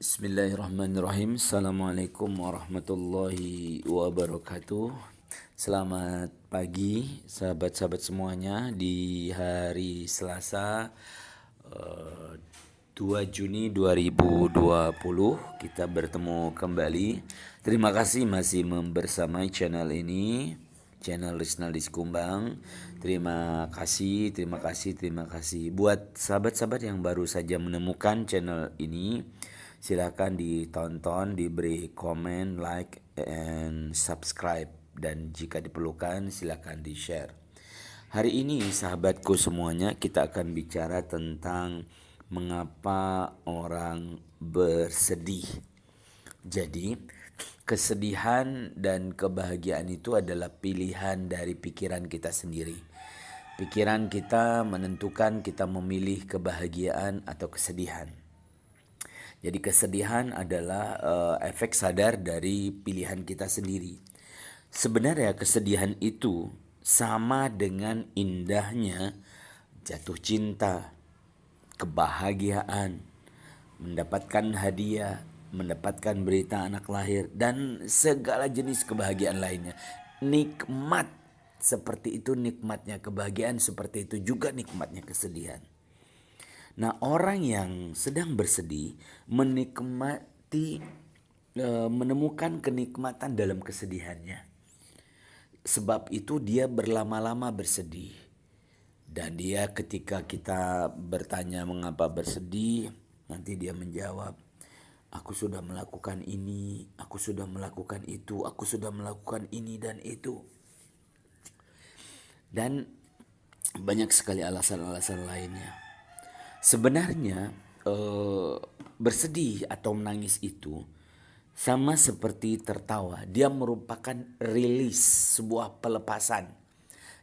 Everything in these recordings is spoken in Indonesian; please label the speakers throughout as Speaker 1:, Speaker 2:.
Speaker 1: Bismillahirrahmanirrahim. Assalamualaikum warahmatullahi wabarakatuh. Selamat pagi sahabat-sahabat semuanya di hari Selasa 2 Juni 2020 kita bertemu kembali. Terima kasih masih membersamai channel ini, channel Risnaldi Sikumbang. Terima kasih buat sahabat-sahabat yang baru saja menemukan channel ini. Silakan ditonton, diberi komen, like, and subscribe. Dan jika diperlukan silakan di-share. Hari ini sahabatku semuanya kita akan bicara tentang mengapa orang bersedih. Jadi kesedihan dan kebahagiaan itu adalah pilihan dari pikiran kita sendiri. Pikiran kita menentukan kita memilih kebahagiaan atau kesedihan. Jadi kesedihan adalah efek sadar dari pilihan kita sendiri. Sebenarnya kesedihan itu sama dengan indahnya jatuh cinta, kebahagiaan, mendapatkan hadiah, mendapatkan berita anak lahir, dan segala jenis kebahagiaan lainnya. Nikmat seperti itu nikmatnya kebahagiaan, seperti itu juga nikmatnya kesedihan. Nah, orang yang sedang bersedih menikmati, menemukan kenikmatan dalam kesedihannya. Sebab itu dia berlama-lama bersedih. Dan dia ketika kita bertanya mengapa bersedih, nanti dia menjawab, aku sudah melakukan ini, aku sudah melakukan itu, aku sudah melakukan ini dan itu. Dan banyak sekali alasan-alasan lainnya. Sebenarnya bersedih atau menangis itu sama seperti tertawa. Dia merupakan rilis, sebuah pelepasan.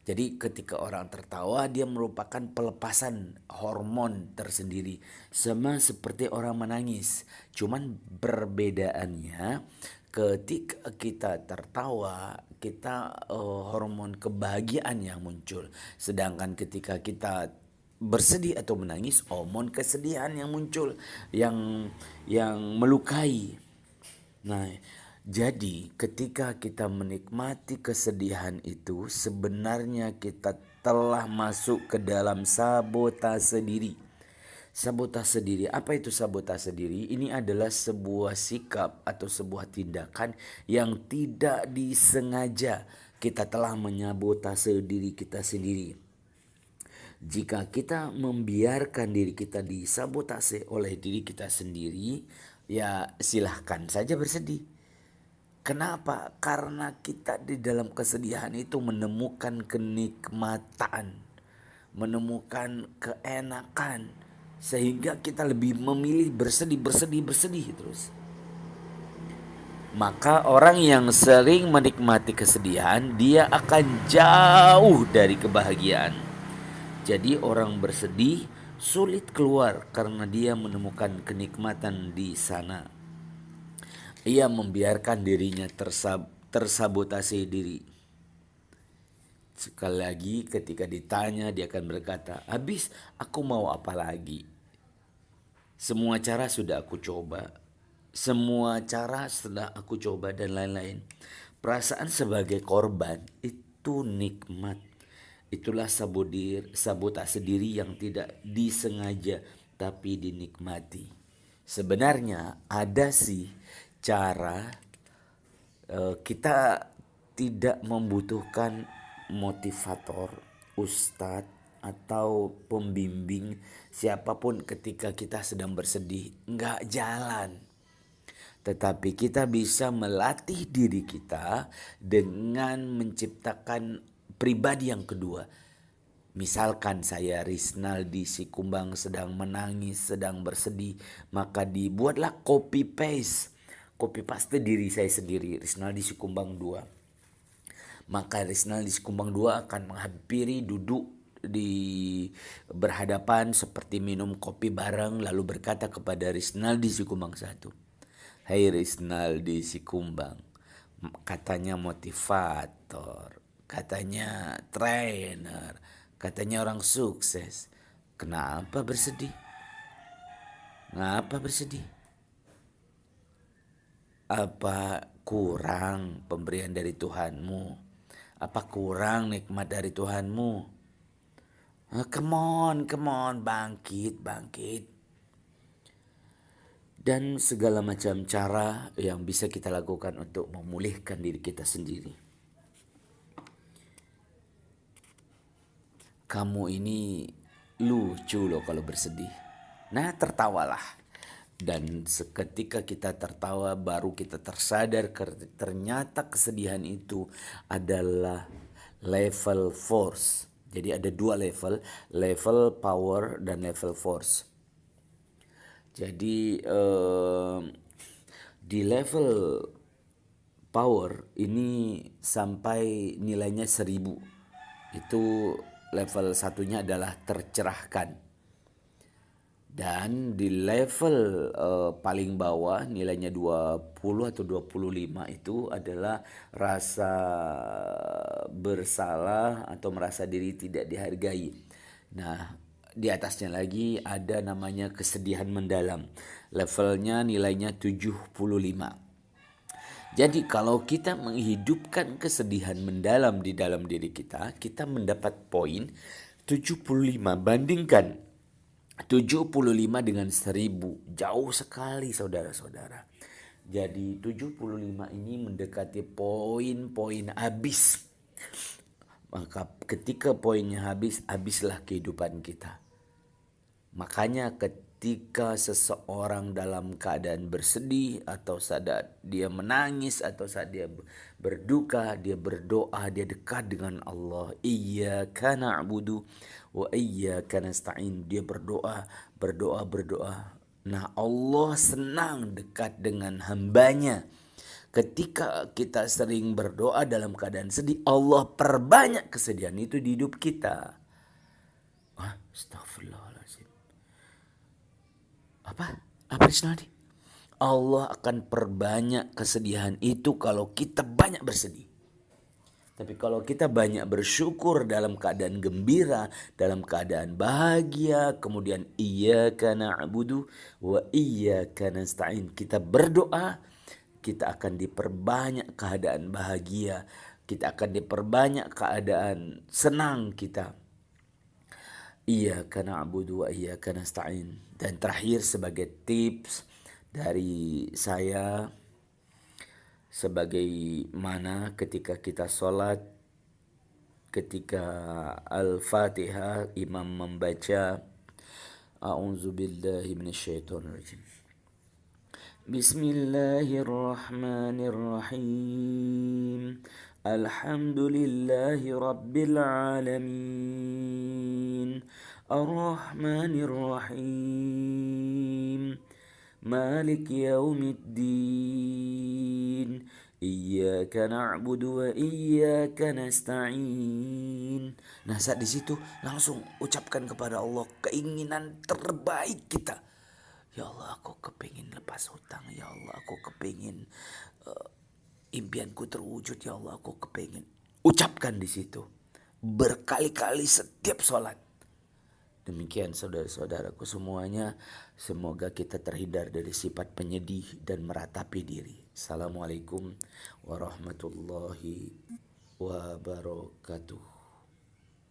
Speaker 1: Jadi ketika orang tertawa dia merupakan pelepasan hormon tersendiri. Sama seperti orang menangis. Cuman perbedaannya ketika kita tertawa kita hormon kebahagiaan yang muncul. Sedangkan ketika kita bersedih atau menangis, hormon kesedihan yang muncul yang melukai. Nah, jadi ketika kita menikmati kesedihan itu sebenarnya kita telah masuk ke dalam sabotase diri. Sabotase diri, apa itu sabotase diri? Ini adalah sebuah sikap atau sebuah tindakan yang tidak disengaja kita telah menyabotase diri kita sendiri. Jika kita membiarkan diri kita disabotase oleh diri kita sendiri, ya silahkan saja bersedih. Kenapa? Karena kita di dalam kesedihan itu menemukan kenikmatan, menemukan keenakan, sehingga kita lebih memilih bersedih terus. Maka orang yang sering menikmati kesedihan, dia akan jauh dari kebahagiaan. Jadi orang bersedih sulit keluar karena dia menemukan kenikmatan di sana. Ia membiarkan dirinya tersabotase diri. Sekali lagi ketika ditanya dia akan berkata, habis aku mau apa lagi? Semua cara sudah aku coba. Semua cara sudah aku coba dan lain-lain. Perasaan sebagai korban itu nikmat. Itulah sabotase diri yang tidak disengaja tapi dinikmati. Sebenarnya ada sih cara kita tidak membutuhkan motivator, ustadz atau pembimbing siapapun ketika kita sedang bersedih. Nggak jalan. Tetapi kita bisa melatih diri kita dengan menciptakan pribadi yang kedua. Misalkan saya Risnaldi Sikumbang sedang menangis, sedang bersedih, maka dibuatlah copy paste diri saya sendiri, Risnaldi Sikumbang 2. Maka Risnaldi Sikumbang 2 akan menghampiri, duduk di berhadapan seperti minum kopi bareng, lalu berkata kepada Risnaldi Sikumbang 1, hai Risnaldi Sikumbang, katanya motivator, katanya trainer, katanya orang sukses. Kenapa bersedih? Kenapa bersedih? Apa kurang pemberian dari Tuhanmu? Apa kurang nikmat dari Tuhanmu? Come on, bangkit, bangkit. Dan segala macam cara yang bisa kita lakukan untuk memulihkan diri kita sendiri. Kamu ini lucu loh kalau bersedih. Nah, tertawalah. Dan seketika kita tertawa baru kita tersadar ternyata kesedihan itu adalah level force. Jadi ada dua level, level power dan level force. Jadi di level power ini sampai nilainya 1000. Itu level satunya adalah tercerahkan. Dan di level paling bawah nilainya 20 atau 25 itu adalah rasa bersalah atau merasa diri tidak dihargai. Nah, di atasnya lagi ada namanya kesedihan mendalam. Levelnya nilainya 75. Jadi kalau kita menghidupkan kesedihan mendalam di dalam diri kita, kita mendapat poin 75. Bandingkan 75 dengan 1000. Jauh sekali saudara-saudara. Jadi 75 ini mendekati poin-poin habis. Maka ketika poinnya habis, habislah kehidupan kita. Makanya ketika seseorang dalam keadaan bersedih atau saat dia menangis atau saat dia berduka, dia berdoa, dia dekat dengan Allah. Iyyaka na'budu wa iyyaka nasta'in. Dia berdoa. Nah, Allah senang dekat dengan hambanya. Ketika kita sering berdoa dalam keadaan sedih, Allah perbanyak kesedihan itu di hidup kita. Astagfirullahaladzim. Apa Isnadi? Allah akan perbanyak kesedihan itu kalau kita banyak bersedih. Tapi kalau kita banyak bersyukur dalam keadaan gembira, dalam keadaan bahagia, kemudian iyyaka na'budu wa iyyaka nasta'in. Kita berdoa, kita akan diperbanyak keadaan bahagia, kita akan diperbanyak keadaan senang kita. Iyyaka na'budu wa iyyaka nasta'in. Dan terakhir sebagai tips dari saya, sebagaimana ketika kita sholat, ketika Al-Fatihah imam membaca A'udzubillahi minasyaitonirrajim. Bismillahirrahmanirrahim. Alhamdulillahi rabbil alamin. Ar-Rahmanir-Rahim. Malik yaumiddin. Iyyaka na'budu wa iyyaka nasta'in. Nah, saat di situ langsung ucapkan kepada Allah keinginan terbaik kita. Ya Allah, aku kepingin lepas hutang. Ya Allah, aku kepingin impianku terwujud. Ya Allah, aku kepingin. Ucapkan di situ berkali-kali setiap sholat. Demikian saudara-saudaraku semuanya, semoga kita terhindar dari sifat penyedih dan meratapi diri. Assalamualaikum warahmatullahi wabarakatuh.